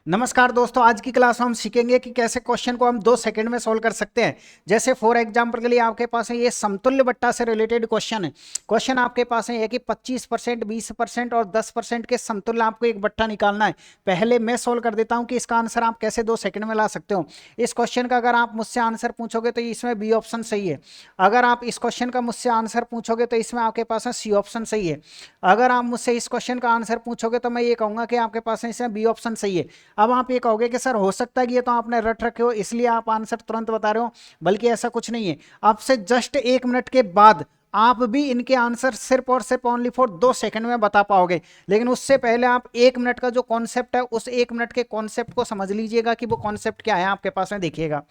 नमस्कार दोस्तों, आज की क्लास में हम सीखेंगे कि कैसे क्वेश्चन को हम 2 सेकंड में सोल्व कर सकते हैं। जैसे फॉर एग्जांपल के लिए आपके पास है ये समतुल्य बट्टा से रिलेटेड क्वेश्चन है। क्वेश्चन आपके पास है कि 25%, 20% और 10% के समतुल्य आपको एक बट्टा निकालना है। पहले मैं सोल्व कर देता हूं कि इसका आंसर आप कैसे 2 सेकंड में ला सकते हो। इस क्वेश्चन का अगर आप मुझसे आंसर पूछोगे तो इसमें बी ऑप्शन सही है। अगर आप इस क्वेश्चन का मुझसे आंसर पूछोगे तो इसमें आपके पास है सी ऑप्शन सही है। अगर आप मुझसे इस क्वेश्चन का आंसर पूछोगे तो मैं ये कहूंगा कि आपके पास है इसमें बी ऑप्शन सही है। अब आप ये कहोगे कि सर हो सकता है कि ये तो आपने रट रखे हो इसलिए आप आंसर तुरंत बता रहे हो, बल्कि ऐसा कुछ नहीं है। आपसे जस्ट 1 मिनट के बाद आप भी इनके आंसर सिर्फ और सिर्फ ओनली फॉर 2 सेकंड में बता पाओगे। लेकिन उससे पहले आप 1 मिनट का जो कॉन्सेप्ट है उस 1 मिनट के कॉन्सेप्ट को समझ लीजिएगा कि वो कॉन्सेप्ट क्या है आपके पास में। देखिएगा,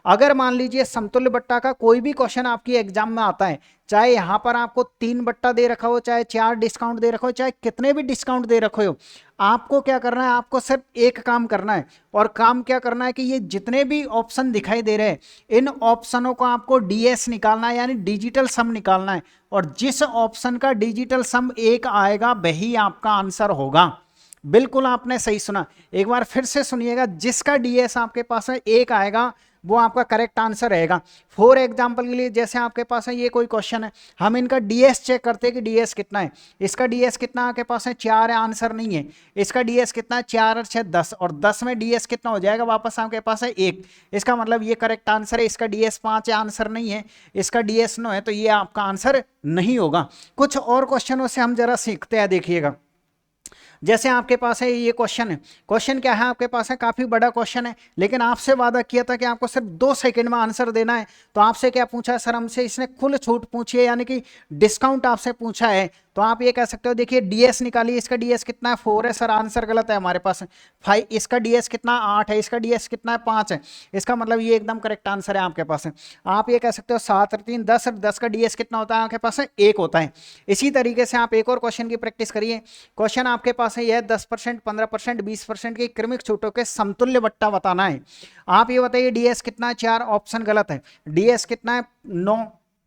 अगर मान लीजिए समतुल्य बट्टा का कोई भी क्वेश्चन आपकी एग्जाम में आता है, चाहे यहां पर आपको 3 बट्टा दे रखा हो, चाहे 4 डिस्काउंट दे रखा हो, चाहे कितने भी डिस्काउंट दे रखे हो, आपको क्या करना है, आपको सिर्फ एक काम करना है। और काम क्या करना है कि ये जितने भी ऑप्शन दिखाई दे रहे हैं इन ऑप्शनों को आपको डीएस निकालना है, यानी डिजिटल सम निकालना है। और जिस ऑप्शन का डिजिटल सम 1 आएगा वही आपका आंसर होगा। बिल्कुल आपने सही सुना, एक बार फिर से सुनिएगा, जिसका डीएस आपके पास है 1 आएगा वो आपका करेक्ट आंसर रहेगा। फॉर एग्जांपल के लिए जैसे आपके पास है ये कोई क्वेश्चन है, हम इनका डीएस चेक करते हैं कि डीएस कितना है। इसका डीएस कितना आपके पास है 4 है, आंसर नहीं है। इसका डीएस कितना है 4 और 6 10, और 10 में डीएस कितना हो जाएगा, वापस आपके पास है 1। इसका मतलब ये करेक्ट आंसर है। इसका डीएस 5 है, आंसर नहीं है। इसका डीएस 9 है, तो ये आपका आंसर नहीं होगा। कुछ और क्वेश्चनों से हम जरा सीखते हैं। देखिएगा, जैसे आपके पास है ये क्वेश्चन है। क्वेश्चन क्या है आपके पास है, काफी बड़ा क्वेश्चन है, लेकिन आपसे वादा किया था कि आपको सिर्फ 2 सेकंड में आंसर देना है। तो आपसे क्या पूछा है सर, हमसे इसने खुल छूट पूछी है, यानी कि डिस्काउंट आपसे पूछा है। तो आप ये कह सकते हो, देखिए डीएस निकालिए। इसका डीएस कितना है 4 है, सर आंसर गलत है हमारे पास 5। इसका डीएस कितना 8 है, इसका डीएस कितना है 5 है। इसका मतलब ये एकदम करेक्ट आंसर है आपके पास है। आप ये कह सकते हो 7 और 3 10, और 10 का डीएस कितना होता है आपके पास है 1 होता है। इसी तरीके से आप एक और क्वेश्चन की प्रैक्टिस करिए। क्वेश्चन आपके पास है यह 10%, 15%, 20% की क्रमिक छूटों के समतुल्य बट्टा बताना है। आप ये बताइए डीएस कितना है 4, ऑप्शन गलत है। डीएस कितना है 9,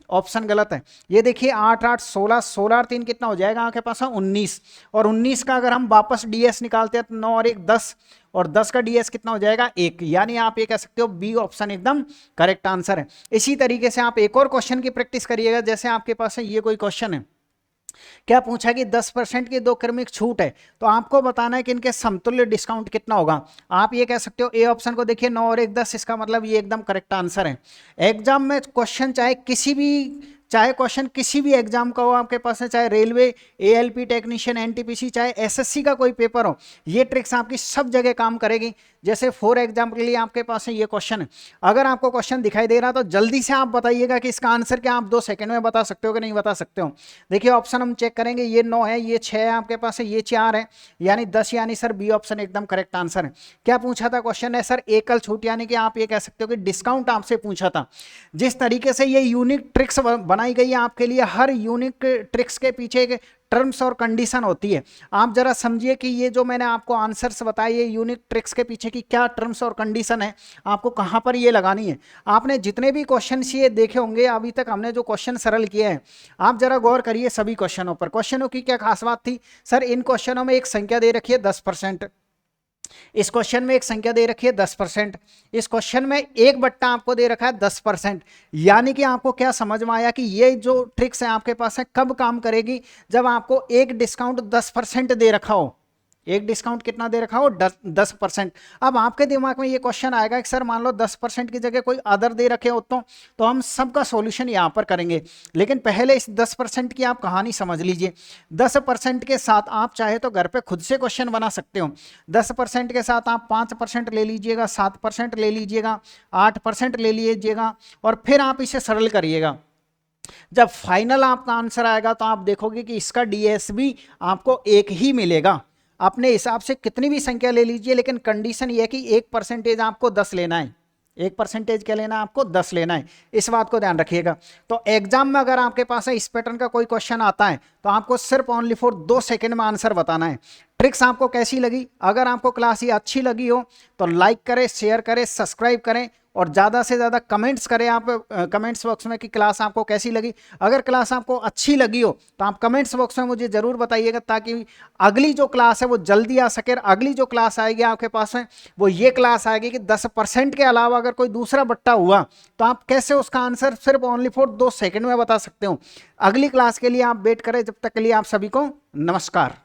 ऑप्शन गलत है। ये देखिए 8 8 16, 16 और 3 कितना हो जाएगा आपके पास है 19। और 19 का अगर हम वापस डीएस निकालते हैं तो 9 और 1 10, और 10 का डीएस कितना हो जाएगा 1। यानी आप ये कह सकते हो बी ऑप्शन एकदम करेक्ट आंसर है। इसी तरीके से आप एक और क्वेश्चन की प्रैक्टिस करिएगा। जैसे आपके पास है ये कोई क्वेश्चन है, क्या पूछा कि 10% की 2 क्रमिक छूट है, तो आपको बताना है कि इनके समतुल्य डिस्काउंट कितना होगा। आप ये कह सकते हो ए ऑप्शन को देखिए 9 और 1 10, इसका मतलब ये एकदम करेक्ट आंसर है। एग्जाम में क्वेश्चन चाहे क्वेश्चन किसी भी एग्जाम का हो आपके पास है, चाहे रेलवे, एएलपी टेक्नीशियन, एनटीपीसी, चाहे एसएससी का कोई पेपर हो, ये ट्रिक्स आपकी सब जगह काम करेगी। जैसे फॉर एग्जाम्पल के लिए आपके पास है ये क्वेश्चन है। अगर आपको क्वेश्चन दिखाई दे रहा तो जल्दी से आप बताइएगा कि इसका आंसर क्या आप 2 सेकंड में बता सकते हो कि नहीं बता सकते हो। देखिए ऑप्शन हम चेक करेंगे, ये 9 है, ये 6 है आपके पास है, ये 4 है, यानी 10, यानी सर बी ऑप्शन एकदम करेक्ट आंसर है। क्या पूछा था क्वेश्चन है सर, एकल छूट, यानी कि आप ये कह सकते हो कि डिस्काउंट आपसे पूछा था। जिस तरीके से ये यूनिक ट्रिक्स बनाई गई है आपके लिए, हर यूनिक ट्रिक्स के पीछे एक टर्म्स और कंडीशन होती है। आप जरा समझिए कि ये जो मैंने आपको आंसर्स बताए, ये यूनिक ट्रिक्स के पीछे की क्या टर्म्स और कंडीशन है, आपको कहां पर ये लगानी है। आपने जितने भी क्वेश्चन ये देखे होंगे अभी तक, हमने जो क्वेश्चन सरल किए हैं, आप जरा गौर करिए सभी क्वेश्चनों पर। क्वेश्चनों की क्या खास बात थी सर, इन क्वेश्चनों में एक संख्या दे रखी है 10%, इस क्वेश्चन में एक संख्या दे रखी है 10%, इस क्वेश्चन में एक बट्टा आपको दे रखा है 10%। यानी कि आपको क्या समझ में आया कि ये जो ट्रिक्स है आपके पास है कब काम करेगी, जब आपको एक डिस्काउंट 10% दे रखा हो। एक डिस्काउंट कितना दे रखा हो 10%। अब आपके दिमाग में ये क्वेश्चन आएगा कि सर मान लो 10% की जगह कोई अदर दे रखे हो, तो हम सबका सॉल्यूशन यहां पर करेंगे। लेकिन पहले इस 10% की आप कहानी समझ लीजिए। 10% के साथ आप चाहे तो घर पे खुद से क्वेश्चन बना सकते हो। 10% के साथ आप 5% ले लीजिएगा, 7% ले लीजिएगा, 8% ले लीजिएगा, और फिर आप इसे सरल करिएगा। जब फाइनल आपका आंसर आएगा तो आप देखोगे कि इसका डीएस भी आपको 1 ही मिलेगा। अपने हिसाब से कितनी भी संख्या ले लीजिए, लेकिन कंडीशन ये है कि 1% आपको 10 लेना है। 1% क्या लेना है आपको 10 लेना है, इस बात को ध्यान रखिएगा। तो एग्जाम में अगर आपके पास है इस पैटर्न का कोई क्वेश्चन आता है तो आपको सिर्फ ओनली फॉर 2 सेकंड में आंसर बताना है। ट्रिक्स आपको कैसी लगी? अगर आपको क्लास ये अच्छी लगी हो तो लाइक करें, शेयर करें, सब्सक्राइब करें, और ज़्यादा से ज़्यादा कमेंट्स करें आप कमेंट्स बॉक्स में कि क्लास आपको कैसी लगी। अगर क्लास आपको अच्छी लगी हो तो आप कमेंट्स बॉक्स में मुझे ज़रूर बताइएगा, ताकि अगली जो क्लास है वो जल्दी आ सके। अगली जो क्लास आएगी आपके पास में वो ये क्लास आएगी कि 10% के अलावा अगर कोई दूसरा बट्टा हुआ तो आप कैसे उसका आंसर सिर्फ ओनली फॉर 2 सेकंड में बता सकते हो। अगली क्लास के लिए आप वेट करें, जब तक के लिए आप सभी को नमस्कार।